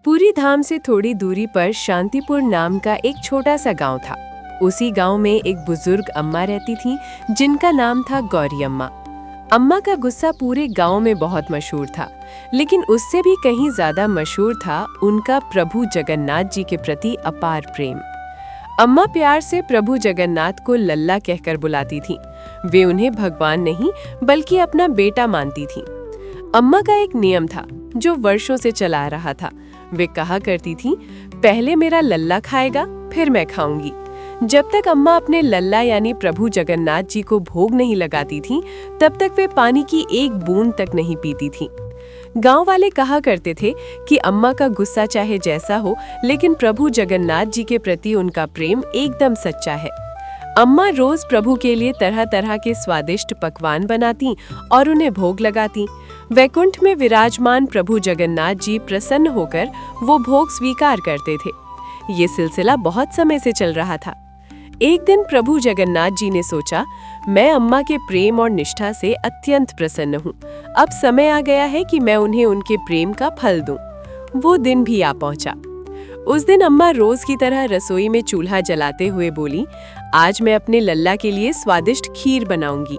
पूरी धाम से थोड़ी दूरी पर शांतिपुर नाम का एक छोटा सा गांव था। उसी गांव में एक बुजुर्ग अम्मा रहती थीं, जिनका नाम था गौरी अम्मा। अम्मा का गुस्सा पूरे गांव में बहुत मशहूर था, लेकिन उससे भी कहीं ज्यादा मशहूर था उनका प्रभु जगन्नाथ जी के प्रति अपार प्रेम। अम्मा प्यार से प्रभु जगन्नाथ को लल्ला कहकर बुलाती थीं। वे उन्हें भगवान नहीं बल्कि अपना बेटा मानती थीं। अम्मा का एक नियम था जो वर्षों से चला आ रहा था। वे कहा करती थीं, पहले मेरा लल्ला खाएगा फिर मैं खाऊंगी। जब तक अम्मा अपने लल्ला यानी प्रभु जगन्नाथ जी को भोग नहीं लगाती थीं, तब तक वे पानी की एक बूंद तक नहीं पीती थीं। गांव वाले कहा करते थे कि अम्मा का गुस्सा चाहे जैसा हो, लेकिन प्रभु जगन्नाथ जी के प्रति उनका प्रेम एकदम सच्चा है। अम्मा रोज प्रभु के लिए तरह तरह के स्वादिष्ट पकवान बनाती और उन्हें भोग लगाती। वैकुंठ में विराजमान प्रभु जगन्नाथ जी प्रसन्न होकर वो भोग स्वीकार करते थे। ये सिलसिला बहुत समय से चल रहा था। एक दिन प्रभु जगन्नाथ जी ने सोचा, मैं अम्मा के प्रेम और निष्ठा से अत्यंत प्रसन्न हूँ। अब समय आ गया है कि मैं उन्हें उनके प्रेम का फल दूं। वो दिन भी आ पहुंचा। उस दिन अम्मा रोज की तरह रसोई में चूल्हा जलाते हुए बोली, आज मैं अपने लल्ला के लिए स्वादिष्ट खीर बनाऊंगी।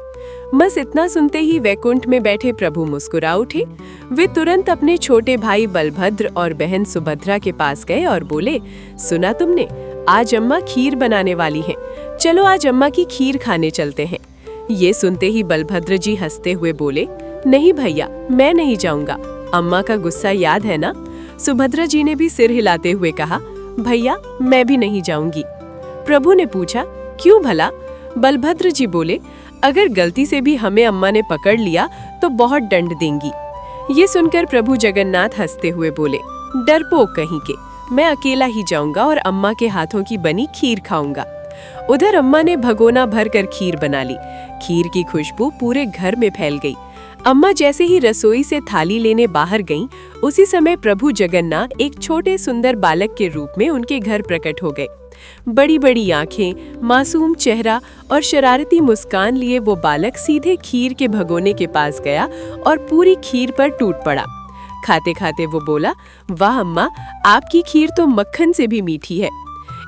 बस इतना सुनते ही वैकुंठ में बैठे प्रभु मुस्कुरा उठे। वे तुरंत अपने छोटे भाई बलभद्र और बहन सुभद्रा के पास गए और बोले, सुना तुमने, आज अम्मा खीर बनाने वाली हैं। चलो आज अम्मा की खीर खाने चलते हैं। ये सुनते ही बलभद्र जी हंसते हुए बोले, नहीं भैया, मैं नहीं जाऊंगा। अम्मा का गुस्सा याद है ना? सुभद्रा जी ने भी सिर हिलाते हुए कहा, भैया मैं भी नहीं जाऊंगी। प्रभु ने पूछा, क्यों भला? बलभद्र जी बोले, अगर गलती से भी हमें अम्मा ने पकड़ लिया तो बहुत दंड देंगी। ये सुनकर प्रभु जगन्नाथ हंसते हुए बोले, डरपोक कहीं के, मैं अकेला ही जाऊंगा और अम्मा के हाथों की बनी खीर खाऊंगा। उधर अम्मा ने भगोना भर कर खीर बना ली। खीर की खुशबू पूरे घर में फैल गई। अम्मा जैसे ही रसोई से थाली लेने बाहर गईं, उसी समय प्रभु जगन्नाथ एक छोटे सुंदर बालक के रूप में उनके घर प्रकट हो गए। बड़ी बड़ी आंखें, मासूम चेहरा और शरारती मुस्कान लिए वो बालक सीधे खीर के भगोने के पास गया और पूरी खीर पर टूट पड़ा। खाते खाते वो बोला, वाह अम्मा, आपकी खीर तो मक्खन से भी मीठी है।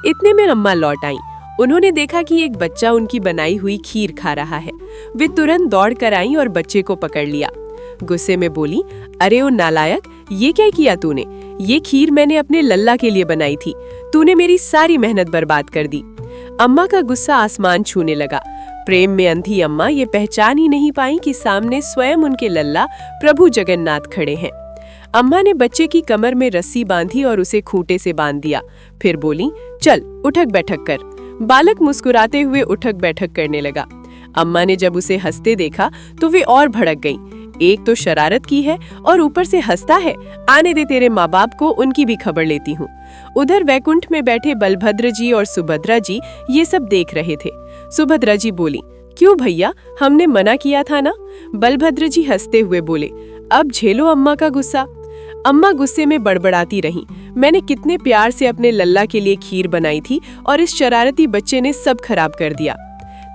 इतने में अम्मा लौट आईं। उन्होंने देखा कि एक बच्चा उनकी बनाई हुई खीर खा रहा है। वे तुरंत दौड़ कर आईं और बच्चे को पकड़ लिया। गुस्से में बोली, अरे ओ नालायक, ये क्या किया तूने? ये खीर मैंने अपने लल्ला के लिए बनाई थी। तूने मेरी सारी मेहनत बर्बाद कर दी। अम्मा का गुस्सा आसमान छूने लगा। प्रेम में अंधी अम्मा ये पहचान ही नहीं पाई कि सामने स्वयं उनके लल्ला प्रभु जगन्नाथ खड़े हैं। अम्मा ने बच्चे की कमर में रस्सी बांधी और उसे खूंटे से बांध दिया। फिर बोली, चल उठक बैठक कर। बालक मुस्कुराते हुए उठक बैठक करने लगा। अम्मा ने जब उसे हंसते देखा तो वे और भड़क गईं। एक तो शरारत की है और ऊपर से हंसता है। आने दे तेरे माँ बाप को, उनकी भी खबर लेती हूँ। उधर वैकुंठ में बैठे बलभद्र जी और सुभद्रा जी ये सब देख रहे थे। सुभद्रा जी बोली, क्यों भैया, हमने मना किया था ना? बलभद्र जी हंसते हुए बोले, अब झेलो अम्मा का गुस्सा। अम्मा गुस्से में बड़बड़ाती रहीं, मैंने कितने प्यार से अपने लल्ला के लिए खीर बनाई थी और इस शरारती बच्चे ने सब खराब कर दिया।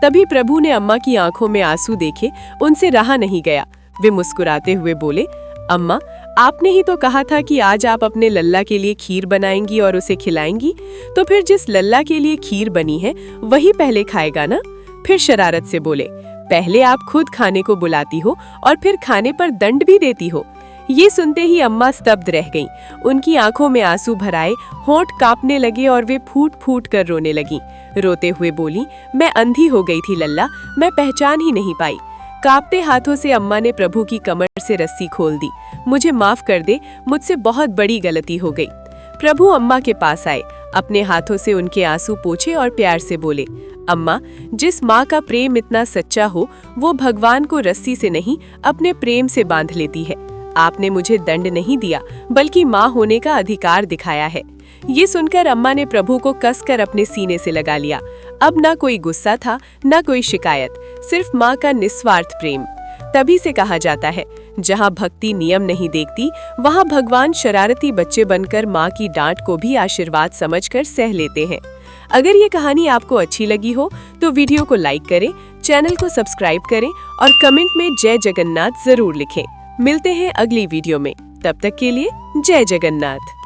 तभी प्रभु ने अम्मा की आंखों में आंसू देखे, उनसे रहा नहीं गया। वे मुस्कुराते हुए बोले, अम्मा, आपने ही तो कहा था कि आज आप अपने लल्ला के लिए खीर बनाएंगी और उसे खिलाएंगी, तो फिर जिस लल्ला के लिए खीर बनी है वही पहले खाएगा ना? फिर शरारत से बोले, पहले आप खुद खाने को बुलाती हो और फिर खाने पर दंड भी देती हो। ये सुनते ही अम्मा स्तब्ध रह गईं। उनकी आंखों में आंसू भर आए, होंठ कांपने लगे और वे फूट फूट कर रोने लगीं। रोते हुए बोली, मैं अंधी हो गई थी लल्ला, मैं पहचान ही नहीं पाई। कांपते हाथों से अम्मा ने प्रभु की कमर से रस्सी खोल दी। मुझे माफ कर दे, मुझसे बहुत बड़ी गलती हो गई। प्रभु अम्मा के पास आए, अपने हाथों से उनके आंसू पोंछे और प्यार से बोले, अम्मा, जिस माँ का प्रेम इतना सच्चा हो वो भगवान को रस्सी से नहीं अपने प्रेम से बांध लेती है। आपने मुझे दंड नहीं दिया बल्कि माँ होने का अधिकार दिखाया है। ये सुनकर अम्मा ने प्रभु को कसकर अपने सीने से लगा लिया। अब ना कोई गुस्सा था, ना कोई शिकायत, सिर्फ माँ का निस्वार्थ प्रेम। तभी से कहा जाता है, जहाँ भक्ति नियम नहीं देखती, वहाँ भगवान शरारती बच्चे बनकर माँ की डांट को भी आशीर्वाद समझकर सह लेते हैं। अगर ये कहानी आपको अच्छी लगी हो तो वीडियो को लाइक करें, चैनल को सब्सक्राइब करें और कमेंट में जय जगन्नाथ जरूर लिखें। मिलते हैं अगली वीडियो में, तब तक के लिए जय जगन्नाथ।